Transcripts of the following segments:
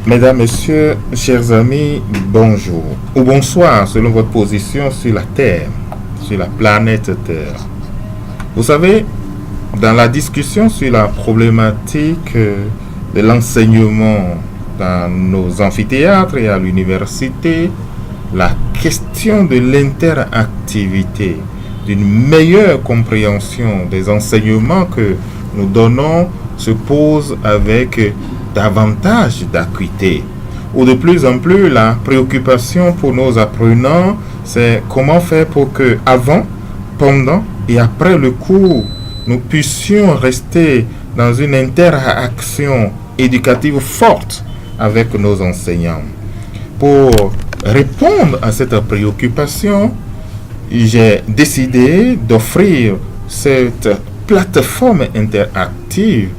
Mesdames, Messieurs, chers amis, bonjour ou bonsoir selon votre position sur la Terre, sur la planète Terre. Vous savez, dans la discussion sur la problématique de l'enseignement dans nos amphithéâtres et à l'université, la question de l'interactivité, d'une meilleure compréhension des enseignements que nous donnons se pose avec davantage d'acuité. Ou de plus en plus, la préoccupation pour nos apprenants, c'est comment faire pour que avant, pendant et après le cours, nous puissions rester dans une interaction éducative forte avec nos enseignants. Pour répondre à cette préoccupation, j'ai décidé d'offrir cette plateforme interactive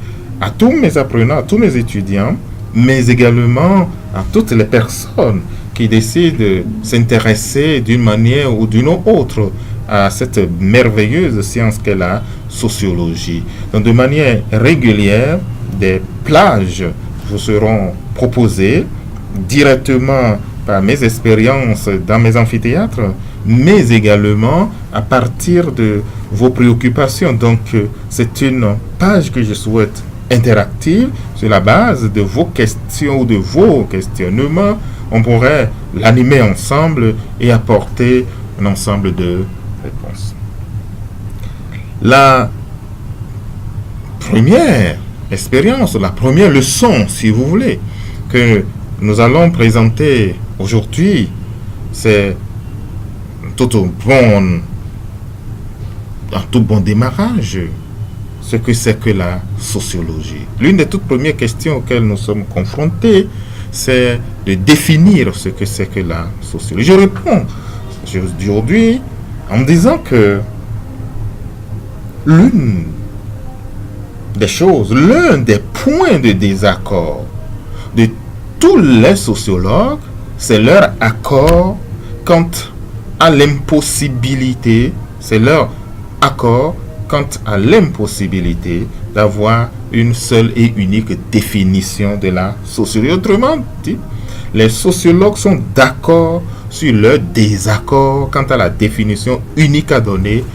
à tous mes apprenants, à tous mes étudiants, mais également à toutes les personnes qui décident de s'intéresser d'une manière ou d'une autre à cette merveilleuse science qu'est la sociologie. Donc de manière régulière, des plages vous seront proposées directement par mes expériences dans mes amphithéâtres, mais également à partir de vos préoccupations. Donc c'est une page que je souhaite interactive sur la base de vos questions ou de vos questionnements. On pourrait l'animer ensemble et apporter un ensemble de réponses. La première expérience, la première leçon, si vous voulez, que nous allons présenter aujourd'hui, c'est un tout bon démarrage. Ce que c'est que la sociologie. L'une des toutes premières questions auxquelles nous sommes confrontés, c'est de définir ce que c'est que la sociologie. Je réponds aujourd'hui en disant que l'une des choses, l'un des points de désaccord de tous les sociologues, c'est leur accord quant à l'impossibilité, c'est leur accord quant à l'impossibilité d'avoir une seule et unique définition de la sociologie. Autrement dit, les sociologues sont d'accord sur leur désaccord quant à la définition unique à donner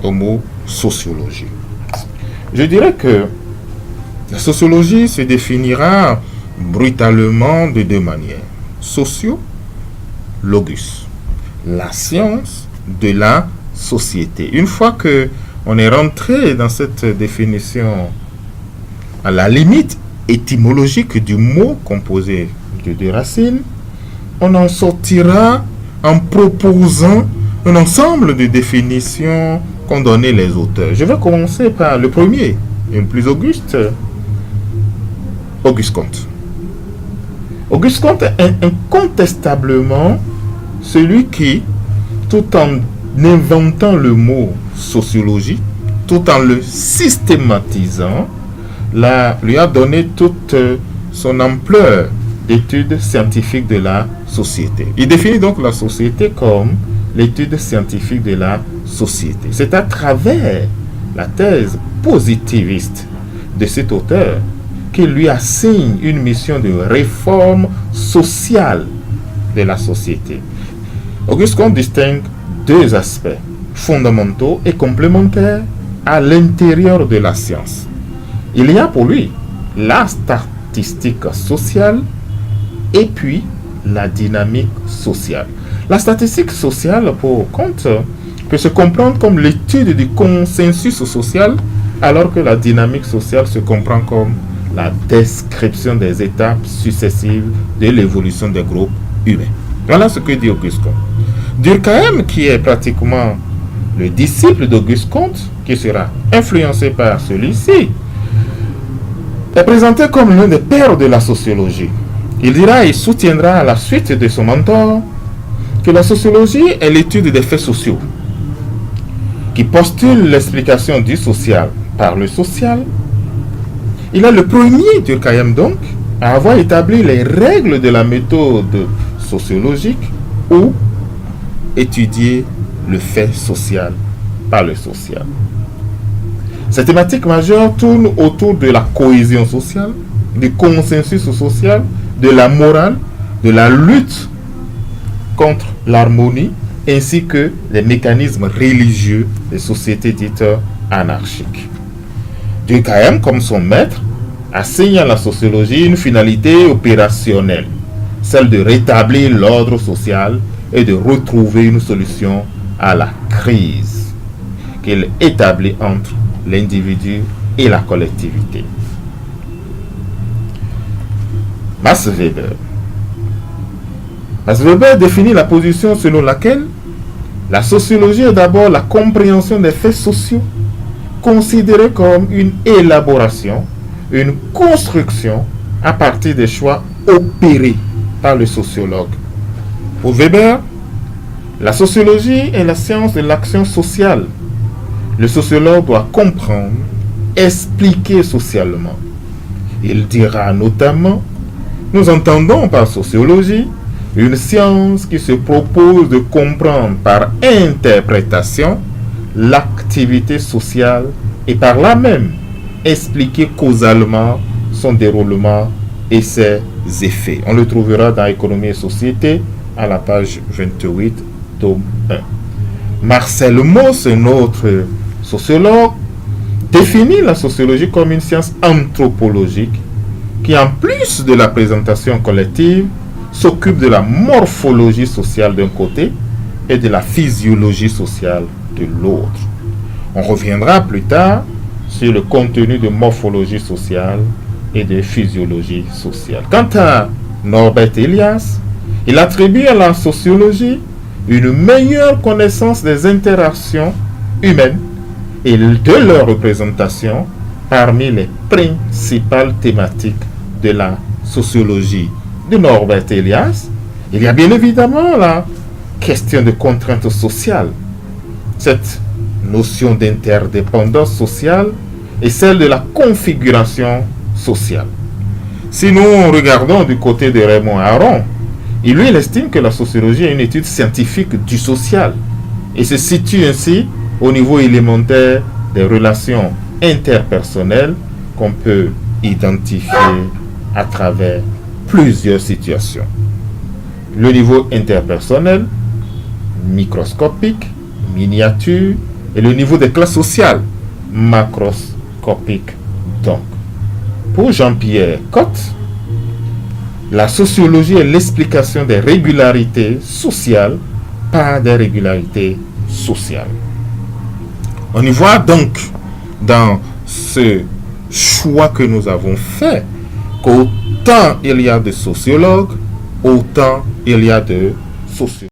au mot sociologie. Je dirais que la sociologie se définira brutalement de deux manières. Sociologus, la science de la société. Une fois que on est rentré dans cette définition à la limite étymologique du mot composé de deux racines, on en sortira en proposant un ensemble de définitions qu'ont donné les auteurs. Je vais commencer par le premier, le plus auguste, Auguste Comte. Auguste Comte est incontestablement celui qui, tout en inventant le mot sociologie, tout en le systématisant, lui a donné toute son ampleur d'études scientifiques de la société. Il définit donc la société comme l'étude scientifique de la société. C'est à travers la thèse positiviste de cet auteur qu'il lui assigne une mission de réforme sociale de la société. Auguste Comte distingue deux aspects fondamentaux et complémentaires à l'intérieur de la science. Il y a pour lui la statistique sociale et puis la dynamique sociale. La statistique sociale, pour Comte, peut se comprendre comme l'étude du consensus social, alors que la dynamique sociale se comprend comme la description des étapes successives de l'évolution des groupes humains. Voilà ce que dit Auguste Comte. Durkheim, qui est pratiquement le disciple d'Auguste Comte, qui sera influencé par celui-ci, est présenté comme l'un des pères de la sociologie. Il dira et soutiendra à la suite de son mentor que la sociologie est l'étude des faits sociaux, qui postule l'explication du social par le social. Il est le premier, Durkheim donc, à avoir établi les règles de la méthode sociologique ou étudier le fait social par le social. Cette thématique majeure tourne autour de la cohésion sociale, du consensus social, de la morale, de la lutte contre l'harmonie, ainsi que les mécanismes religieux des sociétés dites anarchiques. Durkheim, comme son maître, assigne à la sociologie une finalité opérationnelle, celle de rétablir l'ordre social et de retrouver une solution à la crise qu'il établit entre l'individu et la collectivité. Max Weber. Max Weber définit la position selon laquelle la sociologie est d'abord la compréhension des faits sociaux, considérée comme une élaboration, une construction à partir des choix opérés par le sociologue. Pour Weber, la sociologie est la science de l'action sociale. Le sociologue doit comprendre, expliquer socialement. Il dira notamment: nous entendons par sociologie une science qui se propose de comprendre par interprétation l'activité sociale et par là même expliquer causalement son déroulement et ses effets. On le trouvera dans Économie et Société à la page 28, tome 1. Marcel Mauss, un autre sociologue, définit la sociologie comme une science anthropologique qui, en plus de la présentation collective, s'occupe de la morphologie sociale d'un côté et de la physiologie sociale de l'autre. On reviendra plus tard sur le contenu de morphologie sociale et de physiologie sociale. Quant à Norbert Elias, il attribue à la sociologie une meilleure connaissance des interactions humaines et de leur représentation parmi les principales thématiques de la sociologie. De Norbert Elias, il y a bien évidemment la question de contraintes sociales. Cette notion d'interdépendance sociale est celle de la configuration sociale. Si nous regardons du côté de Raymond Aron, il estime que la sociologie est une étude scientifique du social et se situe ainsi au niveau élémentaire des relations interpersonnelles qu'on peut identifier à travers plusieurs situations. Le niveau interpersonnel, microscopique, miniature, et le niveau des classes sociales, macroscopique donc. Pour Jean-Pierre Cotte, la sociologie est l'explication des régularités sociales par des régularités sociales. On y voit donc dans ce choix que nous avons fait qu'autant il y a de sociologues, autant il y a de sociologues.